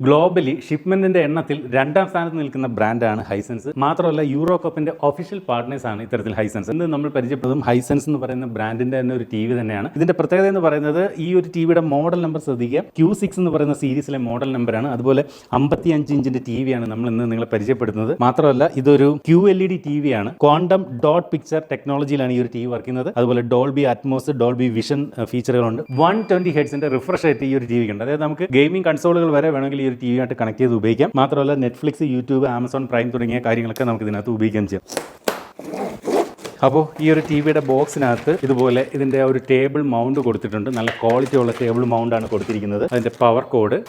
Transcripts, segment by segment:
Globally ഷിപ്മെന്റിന്റെ എണ്ണത്തിൽ രണ്ടാം സ്ഥാനത്ത് നിൽക്കുന്ന ബ്രാൻഡാണ് ഹൈസെൻസ്. മാത്രമല്ല യൂറോ കപ്പിന്റെ ഒഫീഷ്യൽ പാർട്ട്നേഴ്സ് ആണ് ഇത്തരത്തിൽ ഹൈസെൻസ്. ഇന്ന് നമ്മൾ പരിചയപ്പെടുന്നതും ഹൈസെൻസ് എന്ന് പറയുന്ന ബ്രാൻഡിന്റെ തന്നെ ഒരു ടി വി തന്നെയാണ്. ഇതിന്റെ പ്രത്യേകത എന്ന് പറയുന്നത് ഈ ഒരു ടിവിയുടെ മോഡൽ നമ്പർ ശ്രദ്ധിക്കുക. Q6 എന്ന് പറയുന്ന സീരീസിലെ മോഡൽ നമ്പറാണ്. അതുപോലെ 55 ഇഞ്ചിന്റെ ടി വിയാണ് നമ്മൾ ഇന്ന് നിങ്ങളെ പരിചയപ്പെടുത്തുന്നത്. മാത്രമല്ല ഇതൊരു QLED ടി വിയാണ്. ക്വാണ്ടം ഡോട്ട് പിക്ചർ ടെക്നോളജിയിലാണ് ഈ ഒരു ടി വി വർക്ക് ചെയ്യുന്നത്. അതുപോലെ ഡോൾബി അറ്റ്മോസ്, ഡോൾബി വിഷൻ ഫീച്ചറുകളുണ്ട്. 120 ഹെർട്സിന്റെ റിഫ്രഷ് റേറ്റ് ഈ ഒരു ടി വിക്ക് ഉണ്ട്. അതായത് നമുക്ക് ഗെയിമിംഗ് കൺസോളുകൾ വരെ വേണമെങ്കിൽ ഒരു ടി വി ആയിട്ട് കണക്ട് ചെയ്ത് ഉപയോഗിക്കാം. മാത്രമല്ല നെറ്റ്ഫ്ലിക്സ്, യൂട്യൂബ്, ആമസോൺ പ്രൈം തുടങ്ങിയ കാര്യങ്ങളൊക്കെ നമുക്ക് ഇതിനകത്ത് ഉപയോഗിക്കാൻ ചെയ്യാം. അപ്പോൾ ഈ ഒരു ടി വിയുടെ ബോക്സിനകത്ത് ഇതുപോലെ ഇതിൻ്റെ ഒരു ടേബിൾ മൗണ്ട് കൊടുത്തിട്ടുണ്ട്. നല്ല ക്വാളിറ്റി ഉള്ള ടേബിൾ മൗണ്ടാണ് കൊടുത്തിരിക്കുന്നത്. അതിൻ്റെ പവർ കോഡ്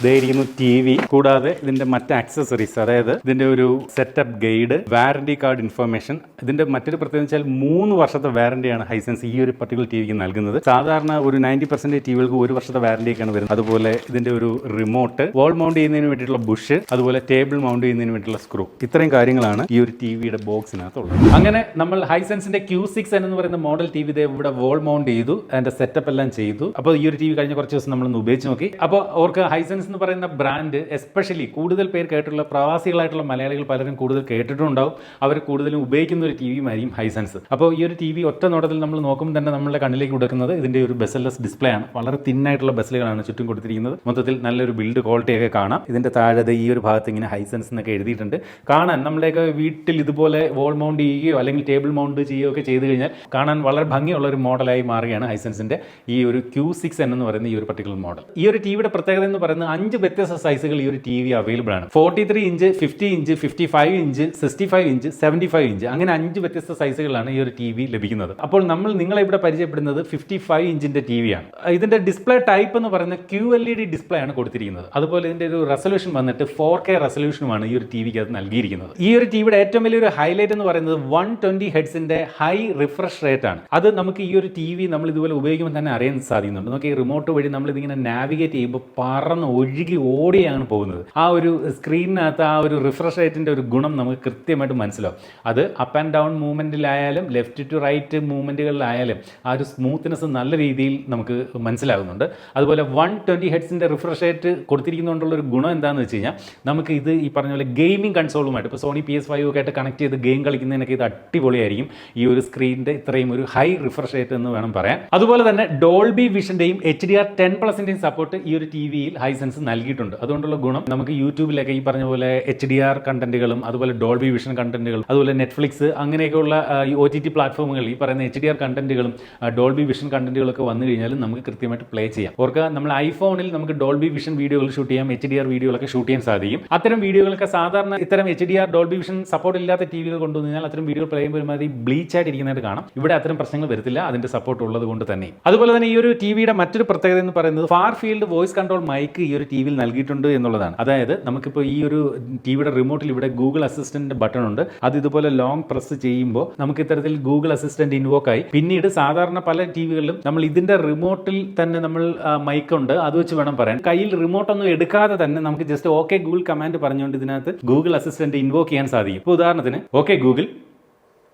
ഇതായിരിക്കുന്നു ടി വി. കൂടാതെ ഇതിന്റെ മറ്റ് ആക്സസറീസ്, അതായത് ഇതിന്റെ ഒരു setup guide, warranty card information. ഇതിന്റെ മറ്റൊരു പ്രത്യേകത വെച്ചാൽ 3 വർഷത്തെ വാറന്റിയാണ് ഹൈസെൻസ് ഈ ഒരു പർട്ടിക്കുലർ ടി വിക്ക് നൽകുന്നത്. സാധാരണ ഒരു 90% ടിവികൾക്ക് 1 വർഷത്തെ വാറന്റിയൊക്കെയാണ് വരുന്നത്. അതുപോലെ ഇതിന്റെ ഒരു റിമോട്ട്, വാൾ മൗണ്ട് ചെയ്യുന്നതിന് വേണ്ടിയിട്ടുള്ള ബുഷ്, അതുപോലെ ടേബിൾ മൗണ്ട് ചെയ്യുന്നതിന് വേണ്ടിയിട്ടുള്ള സ്ക്രൂ, ഇത്രയും കാര്യങ്ങളാണ് ഈ ഒരു ടി വിയുടെ ബോക്സിനകത്തുള്ളത്. അങ്ങനെ നമ്മൾ ഹൈസെൻസിന്റെ Q6 എന്ന് പറയുന്ന മോഡൽ ടി വി ഇവിടെ വാൾ മൗണ്ട് ചെയ്തു, അതിന്റെ സെറ്റപ്പ് എല്ലാം ചെയ്തു. അപ്പോൾ ഈ ഒരു ടി വി കഴിഞ്ഞ കുറച്ച് ദിവസം നമ്മളൊന്ന് ഉപയോഗിച്ച് നോക്കി. അപ്പോൾ അവർക്ക് ഹൈസെൻസ് എന്ന് പറയുന്ന ബ്രാൻഡ് എസ്പെഷ്യലി കൂടുതൽ പേർ കേട്ടിട്ടുള്ള പ്രവാസികളായിട്ടുള്ള മലയാളികൾ പലരും കൂടുതൽ കേട്ടിട്ടുണ്ടാവും. അവർ കൂടുതലും ഉപയോഗിക്കുന്ന ഒരു ടി വിയുമായിരിക്കും ഹൈസെൻസ്. അപ്പോൾ ഈ ഒരു ടി വി ഒറ്റ നോട്ടത്തിൽ നമ്മൾ നോക്കുമ്പോൾ തന്നെ നമ്മളുടെ കണ്ണിലേക്ക് കൊടുക്കുന്നത് ഇതിന്റെ ഒരു ബെസൽലെസ് ഡിസ്പ്ലേ ആണ്. വളരെ തിന്നായിട്ടുള്ള ബെസലുകളാണ് ചുറ്റും കൊടുത്തിരിക്കുന്നത്. മൊത്തത്തിൽ നല്ലൊരു ബിൽഡ് ക്വാളിറ്റി ഒക്കെ കാണാം. ഇതിന്റെ താഴെ ഈ ഒരു ഭാഗത്ത് ഇങ്ങനെ ഹൈസെൻസ് എന്നൊക്കെ എഴുതിയിട്ടുണ്ട്. കാണാൻ നമ്മുടെയൊക്കെ വീട്ടിൽ ഇതുപോലെ വാൾ മൗണ്ട് ചെയ്യുകയോ അല്ലെങ്കിൽ ടേബിൾ മൗണ്ട് ചെയ്യുകയോ ഒക്കെ ചെയ്ത് കഴിഞ്ഞാൽ കാണാൻ വളരെ ഭംഗിയുള്ള ഒരു മോഡലായി മാറുകയാണ് ഹൈസെൻസിന്റെ ഈ ഒരു Q6 എന്ന് പറയുന്ന ഈ ഒരു പർട്ടിക്കുലർ മോഡൽ. ഈ ഒരു ടിവിയുടെ പ്രത്യേകത എന്ന് പറയുന്നത് 5 വ്യത്യസ്ത സൈസുകൾ ഈ ഒരു ടി വി അവൈലബിൾ ആണ്. 43 inch, 50 inch, 55 inch, 65 inch, 75 inch, അങ്ങനെ 5 വ്യത്യസ്ത സൈസുകളാണ് ഈ ഒരു ടി വി ലഭിക്കുന്നത്. അപ്പോൾ നമ്മൾ നിങ്ങളെ ഇവിടെ പരിചയപ്പെടുന്നത് 55 ഇഞ്ചിന്റെ ടി വി ആണ്. ഇതിന്റെ ഡിസ്പ്ലേ ടൈപ്പ് എന്ന് പറയുന്നത് QLED ഡിസ്പ്ലേ ആണ് കൊടുത്തിരിക്കുന്നത്. അതുപോലെ ഇതിന്റെ ഒരു റെസൊല്യൂഷൻ വന്നിട്ട് 4K റെസൊല്യൂഷനുമാണ് ഈ ഒരു ടി വിക്ക് അത് നൽകിയിരിക്കുന്നത്. ഈ ഒരു ടിവിയുടെ ഏറ്റവും വലിയൊരു ഹൈലൈറ്റ് എന്ന് പറയുന്നത് 120 ഹെർട്സിന്റെ ഹൈ റിഫ്രഷ് റേറ്റ് ആണ്. അത് നമുക്ക് ഈ ഒരു ടി വി നമ്മൾ ഇതുപോലെ ഉപയോഗിക്കുമ്പോൾ തന്നെ അറിയാൻ സാധിക്കുന്നുണ്ട്. നമുക്ക് ഈ റിമോട്ട് വഴി നമ്മൾ ഇതിങ്ങനെ നാവിഗേറ്റ് ചെയ്യുമ്പോൾ പറന്ന് ഒഴുകി ഓടിയാണ് പോകുന്നത്. ആ ഒരു സ്ക്രീനിനകത്ത് ആ ഒരു റിഫ്രഷ് റേറ്റിന്റെ ഒരു ഗുണം നമുക്ക് കൃത്യമായിട്ട് മനസ്സിലാവും. അത് അപ്പ് ആൻഡ് ഡൗൺ മൂവ്മെന്റിലായാലും ലെഫ്റ്റ് ടു റൈറ്റ് മൂവ്മെന്റുകളിലായാലും ആ ഒരു സ്മൂത്ത്നെസ് നല്ല രീതിയിൽ നമുക്ക് മനസ്സിലാകുന്നുണ്ട്. അതുപോലെ 120 ഹെർട്സിന്റെ റിഫ്രഷ് റേറ്റ് കൊടുത്തിരിക്കുന്നതുകൊണ്ടുള്ള ഒരു ഗുണം എന്താണെന്ന് വെച്ച് കഴിഞ്ഞാൽ നമുക്ക് ഇത് ഈ പറഞ്ഞ പോലെ ഗെയിമിംഗ് കൺസോളുമായിട്ട് ഇപ്പോൾ സോണി PS5 ഒക്കെ ആയിട്ട് കണക്ട് ചെയ്ത് ഗെയിം കളിക്കുന്നതിനൊക്കെ ഇത് അടിപൊളിയായിരിക്കും. ഈ ഒരു സ്ക്രീനിന്റെ ഇത്രയും ഒരു ഹൈ റിഫ്രഷ് റേറ്റ് എന്ന് വേണം പറയാൻ. അതുപോലെ തന്നെ ഡോൾബി വിഷന്റെയും HDR 10+ന്റെയും സപ്പോർട്ട് ഈ ഒരു ടി വിയിൽ ഹൈസെൻസ് നൽകിയിട്ടുണ്ട്. അതുകൊണ്ടുള്ള ഗുണം നമുക്ക് യൂട്യൂബിലൊക്കെ ഈ പറഞ്ഞ പോലെ HDR കണ്ടന്റുകളും അതുപോലെ ഡോൾബി വിഷൻ കണ്ടന്റുകളും അതുപോലെ നെറ്റ്ഫ്ലിക്സ് അങ്ങനെയൊക്കെയുള്ള ഈ OTT പ്ലാറ്റ്ഫോമുകൾ ഈ പറയുന്ന HDR കണ്ടന്റുകളും ഡോൾബി വിഷൻ കണ്ടന്റുകളൊക്കെ വന്നു കഴിഞ്ഞാലും നമുക്ക് കൃത്യമായിട്ട് പ്ലേ ചെയ്യാം. ഓർക്കുക, നമ്മൾ ഐഫോണിൽ നമുക്ക് ഡോൾബി വിഷൻ വീഡിയോകൾ ഷൂട്ട് ചെയ്യാം, HDR വീഡിയോകളൊക്കെ ഷൂട്ട് ചെയ്യാൻ സാധിക്കും. അത്തരം വീഡിയോകളൊക്കെ സാധാരണ ഇത്തരം HDR ഡോൾബി വിഷൻ സപ്പോർട്ട് ഇല്ലാത്ത ടി വികൾ കൊണ്ടുവന്നാൽ അത്തരം വീഡിയോ പ്ലേ ചെയ്യുമ്പോൾ ഒരുമാതിരി ബ്ലീച്ച് ആയിട്ട് ഇരിക്കുന്നതായിട്ട് കാണാം. ഇവിടെ അത്തരം പ്രശ്നങ്ങൾ വരത്തില്ല, അതിന്റെ സപ്പോർട്ട് ഉള്ളത് കൊണ്ട് തന്നെ. അതുപോലെ തന്നെ ഈ ഒരു ടിവിയുടെ മറ്റൊരു പ്രത്യേകത എന്ന് പറയുന്നത് far field voice control mic ഈ ഒരു ടിവിയിൽ നൽകിയിട്ടുണ്ട് എന്നുള്ളതാണ്. അതായത് നമുക്കിപ്പോൾ ഈ ഒരു ടിവിയുടെ റിമോട്ടിൽ ഇവിടെ ഗൂഗിൾ അസിസ്റ്റന്റ് ബട്ടൺ ഉണ്ട്. അത് ഇതുപോലെ ലോങ് പ്രസ് ചെയ്യുമ്പോൾ നമുക്ക് ഇത്തരത്തിൽ ഗൂഗിൾ അസിസ്റ്റന്റ് ഇൻവോക്ക് ആയി. പിന്നീട് സാധാരണ പല ടിവികളിലും നമ്മൾ ഇതിന്റെ റിമോട്ടിൽ തന്നെ നമ്മൾ മൈക്ക് ഉണ്ട്, അത് വെച്ച് വേണം പറയാൻ. കയ്യിൽ റിമോട്ട് ഒന്നും എടുക്കാതെ തന്നെ നമുക്ക് ജസ്റ്റ് ഓക്കെ ഗൂഗിൾ കമാൻഡ് പറഞ്ഞുകൊണ്ട് ഇതിനകത്ത് ഗൂഗിൾ അസിസ്റ്റന്റ് ഇൻവോക്ക് ചെയ്യാൻ സാധിക്കും. ഇപ്പോൾ ഉദാഹരണത്തിന് okay Google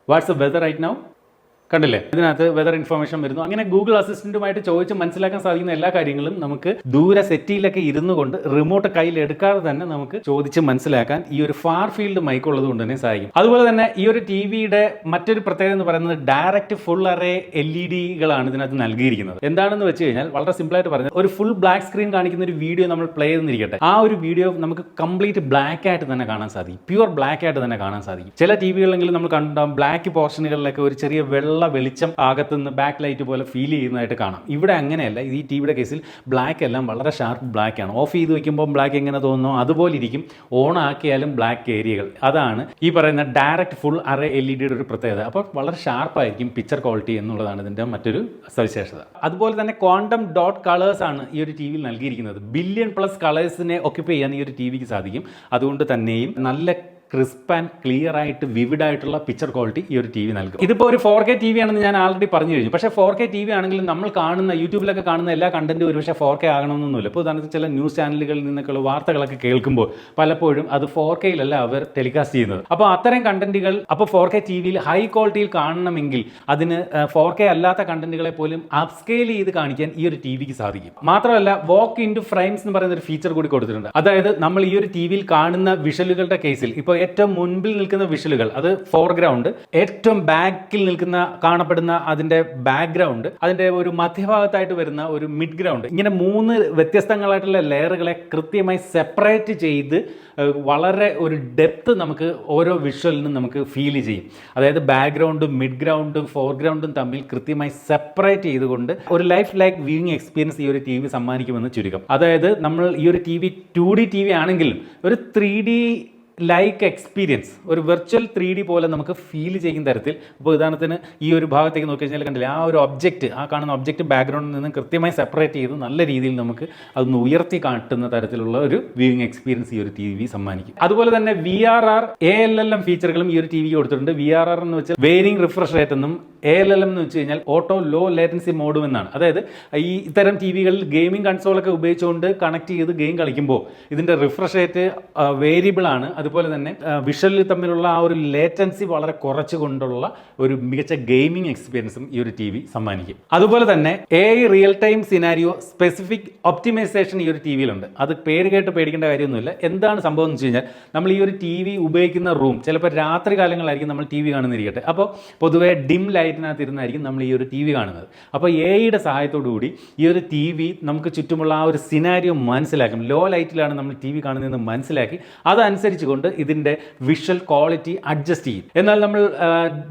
what's the weather right now, കണ്ടില്ലേ, ഇതിനകത്ത് വെതർ ഇൻഫർമേഷൻ വരുന്നു. അങ്ങനെ ഗൂഗിൾ അസിസ്റ്റന്റുമായിട്ട് ചോദിച്ച് മനസ്സിലാക്കാൻ സാധിക്കുന്ന എല്ലാ കാര്യങ്ങളും നമുക്ക് ദൂരെ സെറ്റിയിലൊക്കെ ഇരുന്നു കൊണ്ട് റിമോട്ട് കയ്യിൽ എടുക്കാതെ തന്നെ നമുക്ക് ചോദിച്ച് മനസ്സിലാക്കാൻ ഈ ഒരു ഫാർ ഫീൽഡ് മൈക്ക് ഉള്ളത് കൊണ്ട് തന്നെ സാധിക്കും. അതുപോലെ തന്നെ ഈ ഒരു ടി വിയുടെ മറ്റൊരു പ്രത്യേകത എന്ന് പറയുന്നത് ഡയറക്റ്റ് ഫുൾ അറേ LED-കളാണ് ഇതിനകത്ത് നൽകിയിരിക്കുന്നത്. എന്താണെന്ന് വെച്ച് കഴിഞ്ഞാൽ വളരെ സിമ്പിൾ ആയിട്ട് പറഞ്ഞാൽ ഒരു ഫുൾ ബ്ലാക്ക് സ്ക്രീൻ കാണിക്കുന്ന ഒരു വീഡിയോ നമ്മൾ പ്ലേ ചെയ്തിരിക്കട്ടെ, ആ ഒരു വീഡിയോ നമുക്ക് കംപ്ലീറ്റ് ബ്ലാക്ക് ആയിട്ട് തന്നെ കാണാൻ സാധിക്കും, പ്യുവർ ബ്ലാക്ക് ആയിട്ട് തന്നെ കാണാൻ സാധിക്കും. ചില ടി വികളെങ്കിലും നമ്മൾ കണ്ടാൽ ബ്ലാക്ക് പോർഷനുകളിലൊക്കെ ഒരു ചെറിയ വെളിച്ചം അകത്തുനിന്ന് ബാക്ക് ലൈറ്റ് പോലെ ഫീൽ ചെയ്യുന്നതായിട്ട് കാണാം. ഇവിടെ അങ്ങനെയല്ല. ഈ ടിവിയുടെ കേസിൽ ബ്ലാക്ക് എല്ലാം വളരെ ഷാർപ്പ് ബ്ലാക്ക് ആണ്. ഓഫ് ചെയ്ത് വെക്കുമ്പോൾ ബ്ലാക്ക് എങ്ങനെ തോന്നുന്നു അതുപോലെ ഇരിക്കും. ഓൺ ആക്കിയാലും ബ്ലാക്ക് ഏരിയകൾ. അതാണ് ഈ പറയുന്ന ഡയറക്റ്റ് ഫുൾ അറേ LED-യുടെ ഒരു പ്രത്യേകത. അപ്പോൾ വളരെ ഷാർപ്പായിരിക്കും പിക്ചർ ക്വാളിറ്റി എന്നുള്ളതാണ് ഇതിന്റെ മറ്റൊരു സവിശേഷത. അതുപോലെ തന്നെ ക്വാണ്ടം ഡോട്ട് കളേഴ്സ് ആണ് ഈ ഒരു ടി വിയിൽ നൽകിയിരിക്കുന്നത്. ബില്യൺ പ്ലസ് കളേഴ്സിനെ ഒക്യുപ്പൈ ചെയ്യാൻ ഈ ഒരു ടി വിക്ക് സാധിക്കും. അതുകൊണ്ട് തന്നെയും നല്ല ക്രിസ്പ് ആൻഡ് ക്ലിയർ ആയിട്ട് വിവിഡ് ആയിട്ടുള്ള പിക്ചർ ക്വാളിറ്റി ഈ ഒരു ടി വി നൽകും. ഇതിപ്പോൾ ഒരു 4K ടി വി ആണെന്ന് ഞാൻ ആൾറെഡി പറഞ്ഞു കഴിഞ്ഞു. പക്ഷേ 4K ടി വി ആണെങ്കിലും നമ്മൾ കാണുന്ന യൂട്യൂബിലൊക്കെ കാണുന്ന എല്ലാ കണ്ടന്റും ഒരുപക്ഷെ 4K ആകണമെന്നൊന്നുമില്ല. ഇപ്പോൾ ഉദാഹരണത്തിന് ചില ന്യൂസ് ചാനലുകളിൽ നിന്നൊക്കെയുള്ള വാർത്തകളൊക്കെ കേൾക്കുമ്പോൾ പലപ്പോഴും അത് 4Kയിലല്ല അവർ ടെലികാസ്റ്റ് ചെയ്യുന്നത്. അപ്പോൾ അത്തരം കണ്ടന്റുകൾ അപ്പോൾ 4K ടി വിയിൽ ഹൈ ക്വാളിറ്റിയിൽ കാണണമെങ്കിൽ അതിന് 4K അല്ലാത്ത കണ്ടന്റുകളെ പോലും അപ്സ്കെയിൽ ചെയ്ത് കാണിക്കാൻ ഈ ഒരു ടി വിക്ക് സാധിക്കും. മാത്രമല്ല വാക്ക് ഇൻ ടു ഫ്രെയിംസ് എന്ന് പറയുന്ന ഒരു ഫീച്ചർ കൂടി കൊടുത്തിട്ടുണ്ട്. അതായത് നമ്മൾ ഈ ഒരു ടി വിയിൽ കാണുന്ന വിഷ്വലുകളുടെ കേസിൽ ഇപ്പോൾ ഏറ്റവും മുൻപിൽ നിൽക്കുന്ന വിഷ്വലുകൾ അത് ഫോർഗ്രൗണ്ട്, ഏറ്റവും ബാക്കിൽ നിൽക്കുന്ന കാണപ്പെടുന്ന അതിന്റെ ബാക്ക്ഗ്രൗണ്ട്, അതിന്റെ ഒരു മധ്യഭാഗത്തായിട്ട് വരുന്ന ഒരു മിഡ് ഗ്രൗണ്ട്, ഇങ്ങനെ 3 വ്യത്യസ്തങ്ങളായിട്ടുള്ള ലെയറുകളെ കൃത്യമായി സെപ്പറേറ്റ് ചെയ്ത് വളരെ ഒരു ഡെപ്ത് നമുക്ക് ഓരോ വിഷ്വലിനും നമുക്ക് ഫീൽ ചെയ്യും. അതായത് ബാക്ക്ഗ്രൗണ്ടും മിഡ് ഗ്രൗണ്ടും ഫോർഗ്രൗണ്ടും തമ്മിൽ കൃത്യമായി സെപ്പറേറ്റ് ചെയ്തുകൊണ്ട് ഒരു ലൈഫ് ലൈക്ക് വ്യൂയിങ് എക്സ്പീരിയൻസ് ഈ ഒരു ടി വി സമ്മാനിക്കുമെന്ന് ചുരുക്കം. അതായത് നമ്മൾ ഈ ഒരു T V 2D T V ആണെങ്കിലും ഒരു 3D ലൈക്ക് എക്സ്പീരിയൻസ്, ഒരു വെർച്വൽ 3D പോലെ നമുക്ക് ഫീൽ ചെയ്യുന്ന തരത്തിൽ. ഇപ്പോൾ ഉദാഹരണത്തിന് ഈ ഒരു ഭാഗത്തേക്ക് നോക്കി കഴിഞ്ഞാൽ കണ്ടില്ലേ, ആ ഒരു ഒബ്ജക്റ്റ്, ആ കാണുന്ന ഒബ്ജക്റ്റ് ബാക്ക്ഗ്രൗണ്ടിൽ നിന്ന് കൃത്യമായി സെപ്പറേറ്റ് ചെയ്ത് നല്ല രീതിയിൽ നമുക്ക് അതൊന്ന് ഉയർത്തി കാട്ടുന്ന തരത്തിലുള്ള ഒരു വ്യൂയിങ് എക്സ്പീരിയൻസ് ഈ ഒരു ടി വി സമ്മാനിക്കും. അതുപോലെ തന്നെ VRR ALLM ഫീച്ചറുകളും ഈ ഒരു ടി വി കൊടുത്തിട്ടുണ്ട്. VRR എന്ന് വെച്ചാൽ വേരിങ് റിഫ്രഷ് റേറ്റ് എന്നും ALLM എന്ന് വെച്ച് കഴിഞ്ഞാൽ ഓട്ടോ ലോ ലേറ്റൻസി മോഡും എന്നാണ്. അതായത് ഈ ഇത്തരം ടി വികളിൽ ഗെയിമിംഗ് കൺസോളൊക്കെ ഉപയോഗിച്ചുകൊണ്ട് കണക്ട് ചെയ്ത് ഗെയിം കളിക്കുമ്പോൾ ഇതിൻ്റെ റിഫ്രഷ് റേറ്റ് വേരിയബിൾ ആണ്. അതുപോലെ തന്നെ വിഷ്വലിൽ തമ്മിലുള്ള ആ ഒരു ലേറ്റൻസി വളരെ കുറച്ചുകൊണ്ടുള്ള ഒരു മികച്ച ഗെയിമിംഗ് എക്സ്പീരിയൻസും ഈ ഒരു ടി വി സമ്മാനിക്കും. അതുപോലെ തന്നെ AI real time scenario specific optimization ഈ ഒരു ടി വിയിലുണ്ട്. അത് പേര് കേട്ട് പേടിക്കേണ്ട കാര്യമൊന്നുമില്ല. എന്താണ് സംഭവം എന്ന് വെച്ച് കഴിഞ്ഞാൽ നമ്മൾ ഈ ഒരു ടി വി ഉപയോഗിക്കുന്ന റൂം ചിലപ്പോൾ രാത്രി കാലങ്ങളായിരിക്കും നമ്മൾ ടി വി കാണുന്നിരിക്കട്ടെ. അപ്പോൾ പൊതുവേ ഡിം ലൈറ്റിനകത്ത് ഇരുന്നായിരിക്കും നമ്മൾ ഈ ഒരു ടി വി കാണുന്നത്. അപ്പോൾ AIയുടെ സഹായത്തോടു കൂടി ഈ ഒരു ടി വി നമുക്ക് ചുറ്റുമുള്ള ആ ഒരു സിനാരിയോ മനസ്സിലാക്കും. ലോ ലൈറ്റിലാണ് നമ്മൾ ടി വി കാണുന്നതെന്ന് മനസ്സിലാക്കി അതനുസരിച്ച് കൊണ്ട് ഇതിൻ്റെ വിഷ്വൽ ക്വാളിറ്റി അഡ്ജസ്റ്റ് ചെയ്യും. എന്നാൽ നമ്മൾ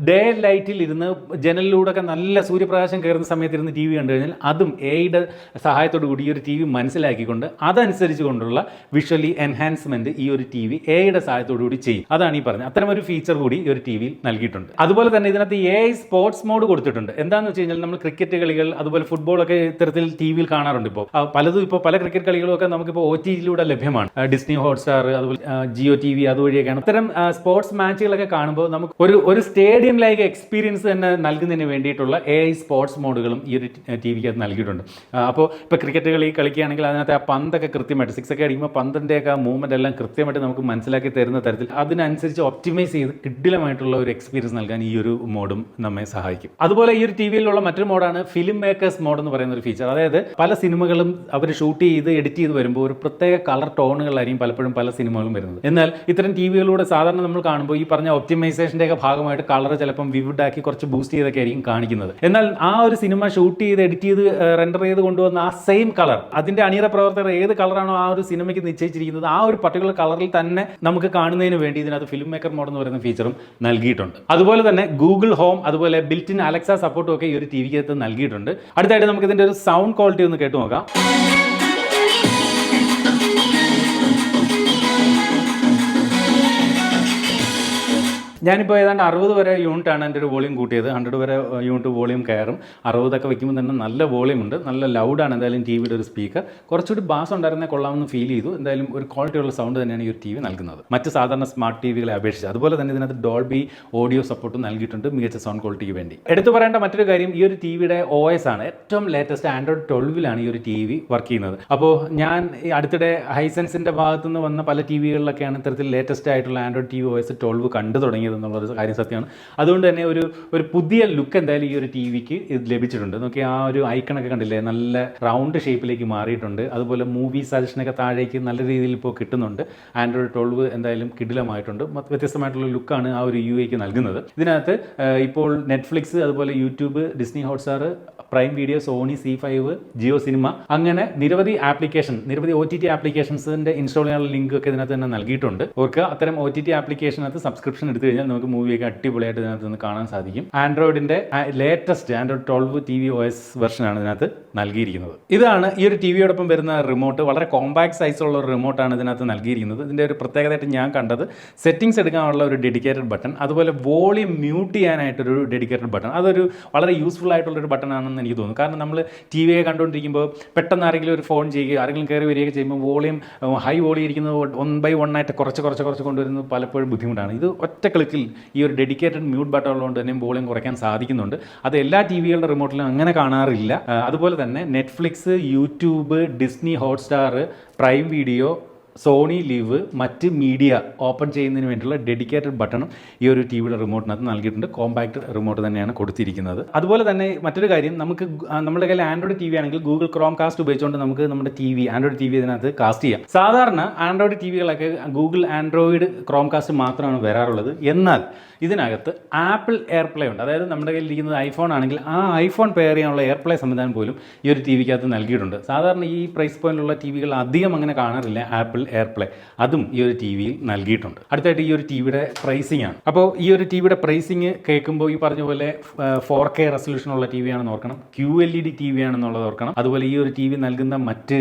ഡേ ലൈറ്റിൽ ഇരുന്ന് ജനലിലൂടെയൊക്കെ നല്ല സൂര്യപ്രകാശം കയറുന്ന സമയത്ത് ഇരുന്ന് ടി വി കണ്ടു കഴിഞ്ഞാൽ അതും AIയുടെ സഹായത്തോടു കൂടി ഈ ഒരു ടി വി മനസ്സിലാക്കിക്കൊണ്ട് അതനുസരിച്ച് കൊണ്ടുള്ള വിഷ്വലി എൻഹാൻസ്മെന്റ് ഈ ഒരു ടി വി AIയുടെ സഹായത്തോടു കൂടി ചെയ്യും. അതാണ് ഈ പറഞ്ഞത്. അത്തരം ഒരു ഫീച്ചർ കൂടി ഈ ഒരു ടി വിയിൽ നൽകിയിട്ടുണ്ട്. അതുപോലെ തന്നെ ഇതിനകത്ത് AI സ്പോർട്സ് മോഡ് കൊടുത്തിട്ടുണ്ട്. എന്താണെന്ന് വെച്ച് കഴിഞ്ഞാൽ നമ്മൾ ക്രിക്കറ്റ് കളികൾ അതുപോലെ ഫുട്ബോളൊക്കെ ഇത്തരത്തിൽ ടി വിയിൽ കാണാറുണ്ട്. ഇപ്പോൾ പലതും ഇപ്പോൾ പല ക്രിക്കറ്റ് കളികളും ഒക്കെ നമുക്കിപ്പോൾ OTTയിലൂടെ ലഭ്യമാണ്. ഡിസ്നി ഹോട്ട്സ്റ്റാർ അതുപോലെ ജിയോ TV അതുവഴിയൊക്കെയാണ്. ഇത്തരം സ്പോർട്സ് മാച്ചുകളൊക്കെ കാണുമ്പോൾ നമുക്ക് ഒരു സ്റ്റേഡിയം ലൈക്ക് എക്സ്പീരിയൻസ് തന്നെ നൽകുന്നതിന് വേണ്ടിയിട്ടുള്ള AI സ്പോർട്സ് മോഡുകളും ഈ ഒരു ടി വിക്ക് അത് നൽകിയിട്ടുണ്ട്. അപ്പോൾ ഇപ്പോൾ ക്രിക്കറ്റ് കളി കളിക്കുകയാണെങ്കിൽ അതിനകത്ത് ആ പന്തൊക്കെ കൃത്യമായിട്ട് 6 ഒക്കെ അടിക്കുമ്പോൾ പന്തിൻ്റെയൊക്കെ ആ മൂവ്മെൻ്റ് എല്ലാം കൃത്യമായിട്ട് നമുക്ക് മനസ്സിലാക്കി തരുന്ന തരത്തിൽ അതിനനുസരിച്ച് ഒപ്റ്റിമൈസ് ചെയ്ത് കിഡിലമായിട്ടുള്ള ഒരു എക്സ്പീരിയൻസ് നൽകാൻ ഈ ഒരു മോഡും നമ്മെ സഹായിക്കും. അതുപോലെ ഈ ഒരു ടി വിയിലുള്ള മറ്റൊരു മോഡാണ് ഫിലിം മേക്കേഴ്സ് മോഡ് എന്ന് പറയുന്ന ഒരു ഫീച്ചർ. അതായത് പല സിനിമകളും അവർ ഷൂട്ട് ചെയ്ത് എഡിറ്റ് ചെയ്ത് വരുമ്പോൾ ഒരു പ്രത്യേക കളർ ടോണുകളായിരിക്കും പലപ്പോഴും പല സിനിമകളും വരുന്നത്. എന്നാൽ ഇത്തരം ടി വികളിലൂടെ സാധാരണ നമ്മൾ കാണുമ്പോൾ ഈ പറഞ്ഞ ഒപ്റ്റിമൈസേഷൻ്റെ ഒക്കെ ഭാഗമായിട്ട് കളർ ചിലപ്പം വിവിഡ് ആക്കി കുറച്ച് ബൂസ്റ്റ് ചെയ്തൊക്കെ ആയിരിക്കും കാണിക്കുന്നത്. എന്നാൽ ആ ഒരു സിനിമ ഷൂട്ട് ചെയ്ത് എഡിറ്റ് ചെയ്ത് റെൻഡർ ചെയ്ത് കൊണ്ടുവന്ന ആ സെയിം കളർ അതിന്റെ അണിയറ പ്രവർത്തകർ ഏത് കളറാണോ ആ ഒരു സിനിമയ്ക്ക് നിശ്ചയിച്ചിരിക്കുന്നത് ആ ഒരു പർട്ടിക്കുലർ കളറിൽ തന്നെ നമുക്ക് കാണുന്നതിന് വേണ്ടി ഇതിനകത്ത് ഫിലിം മേക്കർ മോഡ് എന്ന് പറയുന്ന ഫീച്ചറും നൽകിയിട്ടുണ്ട്. അതുപോലെ തന്നെ ഗൂഗിൾ ഹോം അതുപോലെ ബിൽറ്റ് ഇൻ അലക്സ സപ്പോർട്ടും ഒക്കെ ഈ ഒരു ടി വിക്കകത്ത് നൽകിയിട്ടുണ്ട്. അടുത്തായിട്ട് നമുക്ക് ഇതിന്റെ ഒരു സൗണ്ട് ക്വാളിറ്റി ഒന്ന് കേട്ടു നോക്കാം. ഞാനിപ്പോൾ ഏതാണ്ട് 60 വരെ യൂണിറ്റാണ് എൻ്റെ ഒരു വോളിയം കൂട്ടിയത്. 100 വരെ യൂണിറ്റ് വോളിയം കയറും. 60 വയ്ക്കുമ്പോൾ തന്നെ നല്ല വോളിയം ഉണ്ട്, നല്ല ലൗഡാണ് എന്തായാലും ടി വിയുടെ ഒരു സ്പീക്കർ. കുറച്ചുകൂടി ബാസ് ഉണ്ടായിരുന്നേ കൊള്ളാമെന്ന് ഫീൽ ചെയ്തു. എന്തായാലും ഒരു ക്വാളിറ്റിയുള്ള സൗണ്ട് തന്നെയാണ് ഈ ഒരു ടി വി നൽകുന്നത് മറ്റ് സാധാരണ സ്മാർട്ട് ടി വികളെ അപേക്ഷിച്ച്. അതുപോലെ തന്നെ ഇതിനകത്ത് ഡോൾബി ഓഡിയോ സപ്പോർട്ടും നൽകിയിട്ടുണ്ട് മികച്ച സൗണ്ട് ക്വാളിറ്റിക്ക് വേണ്ടി. എടുത്തു പറയേണ്ട മറ്റൊരു കാര്യം ഈ ഒരു ടി വിയുടെ OS ആണ്. ഏറ്റവും ലേറ്റസ്റ്റ് ആൻഡ്രോയിഡ് 12 ഈ ഒരു ടി വി വർക്ക് ചെയ്യുന്നത്. അപ്പോൾ ഞാൻ ഈ അടുത്തിടെ ഹൈസെൻസിൻ്റെ ഭാഗത്തു നിന്ന് വന്ന പല ടി വികളിലൊക്കെയാണ് ഇത്തരത്തിൽ ലേറ്റസ്റ്റ് ആയിട്ടുള്ള ആൻഡ്രോയിഡ് TV OS 12 കണ്ടു തുടങ്ങിയത് എന്നുള്ളൊരു കാര്യം സത്യമാണ്. അതുകൊണ്ട് തന്നെ ഒരു പുതിയ ലുക്ക് എന്തായാലും ഈ ഒരു ടി വിക്ക് ഇത് ലഭിച്ചിട്ടുണ്ട്. നോക്കി ആ ഒരു ഐക്കണൊക്കെ കണ്ടില്ലേ, നല്ല റൗണ്ട് ഷേപ്പിലേക്ക് മാറിയിട്ടുണ്ട്. അതുപോലെ മൂവി സജഷനൊക്കെ താഴേക്ക് നല്ല രീതിയിൽ ഇപ്പോൾ കിട്ടുന്നുണ്ട്. ആൻഡ്രോയിഡ് 12 എന്തായാലും കിടിലമായിട്ടുണ്ട്. വ്യത്യസ്തമായിട്ടുള്ള ലുക്കാണ് ആ ഒരു UIക്ക് നൽകുന്നത്. ഇതിനകത്ത് ഇപ്പോൾ നെറ്റ്ഫ്ലിക്സ് അതുപോലെ YouTube, Disney Hotstar, Prime Video, Sony, C5, Jio Cinema, അങ്ങനെ നിരവധി OTT ആപ്ലിക്കേഷൻസിൻ്റെ ഇൻസ്റ്റാൾ ചെയ്യാനുള്ള ലിങ്ക് ഒക്കെ ഇതിനകത്ത് തന്നെ നൽകിയിട്ടുണ്ട്. ഓർക്ക് അത്തരം OTT ആപ്ലിക്കേഷനകത്ത് സബ്സ്ക്രിപ്ഷൻ എടുത്തു കഴിഞ്ഞാൽ കഴിഞ്ഞാൽ നമുക്ക് മൂവിയൊക്കെ അടിപൊളിയായിട്ട് ഇതിനകത്ത് നിന്ന് കാണാൻ സാധിക്കും. ആൻഡ്രോയിഡിൻ്റെ ലേറ്റസ്റ്റ് ആൻഡ്രോയിഡ് 12 TV OS വെർഷനാണ് ഇതിനകത്ത് നൽകിയിരിക്കുന്നത്. ഇതാണ് ഈ ഒരു ടിവിയോടൊപ്പം വരുന്ന റിമോട്ട്. വളരെ കോമ്പാക്ട് സൈസുള്ള ഒരു റിമോട്ടാണ് ഇതിനകത്ത് നൽകിയിരിക്കുന്നത്. ഇതിൻ്റെ ഒരു പ്രത്യേകതയായിട്ട് ഞാൻ കണ്ടത് സെറ്റിംഗ്സ് എടുക്കാനുള്ള ഒരു ഡെഡിക്കേറ്റഡ് ബട്ടൺ, അതുപോലെ വോളിയം മ്യൂട്ട് ചെയ്യാനായിട്ടൊരു ഡെഡിക്കേറ്റഡ് ബട്ടൺ. അതൊരു വളരെ യൂസ്ഫുൾ ആയിട്ടുള്ളൊരു ബട്ടൺ ആണെന്ന് എനിക്ക് തോന്നുന്നു. കാരണം നമ്മൾ ടി വിയെ കണ്ടുകൊണ്ടിരിക്കുമ്പോൾ പെട്ടെന്ന് ആരെങ്കിലും ഒരു ഫോൺ ചെയ്യുക, ആരെങ്കിലും കയറി വരികയൊക്കെ ചെയ്യുമ്പോൾ വോളിയം ഹൈ വോളിയം ഇരിക്കുന്നത് 1 by 1 ആയിട്ട് കുറച്ച് കൊണ്ടുവരുന്നത് പലപ്പോഴും ബുദ്ധിമുട്ടാണ്. ഇത് ഒറ്റ ക്ലിക്കിൽ ഈ ഒരു ഡെഡിക്കേറ്റഡ് മ്യൂട്ട് ബട്ടൺ ഉള്ളതുകൊണ്ട് തന്നെ വോളിയം കുറയ്ക്കാൻ സാധിക്കുന്നുണ്ട്. അത് എല്ലാ ടി വികളുടെ റിമോട്ടിലും അങ്ങനെ കാണാറില്ല. അതുപോലെ തന്നെ Netflix, YouTube, Disney Hotstar, Prime Video, Sony LIV, മറ്റ് മീഡിയ ഓപ്പൺ ചെയ്യുന്നതിന് വേണ്ടിയുള്ള ഡെഡിക്കേറ്റഡ് ബട്ടണും ഈ ഒരു ടി വിയുടെ റിമോട്ടിനകത്ത് നൽകിയിട്ടുണ്ട്. കോമ്പാക്ട് റിമോട്ട് തന്നെയാണ് കൊടുത്തിരിക്കുന്നത്. അതുപോലെ തന്നെ മറ്റൊരു കാര്യം, നമുക്ക് നമ്മുടെ കയ്യിൽ ആൻഡ്രോയിഡ് ടി വി ആണെങ്കിൽ ഗൂഗിൾ ക്രോം കാസ്റ്റ് ഉപയോഗിച്ചുകൊണ്ട് നമുക്ക് നമ്മുടെ ആൻഡ്രോയിഡ് ടി വി ഇതിനകത്ത് കാസ്റ്റ് ചെയ്യാം. സാധാരണ ആൻഡ്രോയിഡ് ടി വികളൊക്കെ ഗൂഗിൾ ആൻഡ്രോയിഡ് ക്രോം കാസ്റ്റ് മാത്രമാണ് വരാറുള്ളത്. എന്നാൽ ഇതിനകത്ത് ആപ്പിൾ എയർപ്ലേ ഉണ്ട്. അതായത് നമ്മുടെ കയ്യിൽ ഇരിക്കുന്നത് ഐഫോൺ ആണെങ്കിൽ ആ ഐഫോൺ പെയർ ചെയ്യാനുള്ള എയർപ്ലേ സംവിധാനം പോലും ഈ ഒരു ടി വിക്കകത്ത് നൽകിയിട്ടുണ്ട്. സാധാരണ ഈ പ്രൈസ് പോയിന്റിലുള്ള ടി വികൾ അധികം അങ്ങനെ കാണാറില്ല ആപ്പിൾ എയർപ്ലേ. അതും ഈ ഒരു ടി വിയിൽ നൽകിയിട്ടുണ്ട്. അടുത്തായിട്ട് ഈ ഒരു ടി വിയുടെ പ്രൈസിംഗ് ആണ്. അപ്പോൾ ഈ ഒരു ടി വിയുടെ പ്രൈസിങ് കേൾക്കുമ്പോൾ ഈ പറഞ്ഞ പോലെ 4K റെസൊല്യൂഷനുള്ള ടി വി ആണെന്ന് ഓർക്കണം, QLED ടി വി ആണെന്നുള്ളത് ഓർക്കണം. അതുപോലെ ഈ ഒരു ടി വി നൽകുന്ന മറ്റ്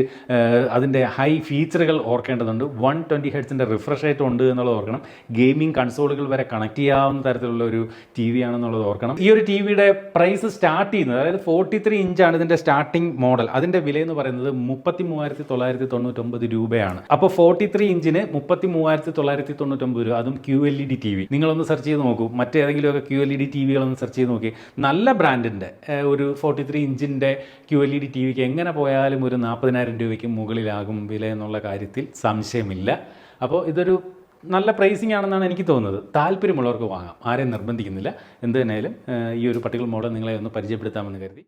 അതിൻ്റെ ഹൈ ഫീച്ചറുകൾ ഓർക്കേണ്ടതുണ്ട്. 120 ഹെർട്സിൻ്റെ റിഫ്രഷ് റേറ്റ് ഉണ്ട് എന്നുള്ളത് ഓർക്കണം. ഗെയിമിംഗ് കൺസോളുകൾ വരെ കണക്ട് ചെയ്യാവുന്ന തരത്തിലുള്ള ഒരു ടി വി ആണെന്നുള്ളത് ഓർക്കണം. ഈ ഒരു ടി വിയുടെ പ്രൈസ് സ്റ്റാർട്ട് ചെയ്യുന്നത്, അതായത് 43 ഇഞ്ചാണ് ഇതിൻ്റെ സ്റ്റാർട്ടിംഗ് മോഡൽ. അതിൻ്റെ വില എന്ന് പറയുന്നത് 33,999 രൂപയാണ്. അപ്പോൾ 43 ഇഞ്ചിന് 33,999 രൂപ, അതും QLED ടി വി. നിങ്ങളൊന്ന് സെർച്ച് ചെയ്ത് നോക്കൂ, മറ്റേതെങ്കിലുമൊക്കെ QLED ടി വികളൊന്ന് സെർച്ച് ചെയ്ത് നോക്കി. നല്ല ബ്രാൻഡിൻ്റെ ഒരു 43 ഇഞ്ചിൻ്റെ QLED ടി വിക്ക് എങ്ങനെ പോയാലും ഒരു 40,000 രൂപയ്ക്ക് മുകളിലാകും വില എന്നുള്ള കാര്യത്തിൽ സംശയമില്ല. അപ്പോൾ ഇതൊരു നല്ല പ്രൈസിംഗ് ആണെന്നാണ് എനിക്ക് തോന്നുന്നത്. താല്പര്യമുള്ളവർക്ക് വാങ്ങാം, ആരെയും നിർബന്ധിക്കുന്നില്ല. എന്ത് തന്നെയായാലും ഈ ഒരു പർട്ടിക്കുലർ മോഡൽ നിങ്ങളെ ഒന്ന് പരിചയപ്പെടുത്താമെന്ന് കരുതി.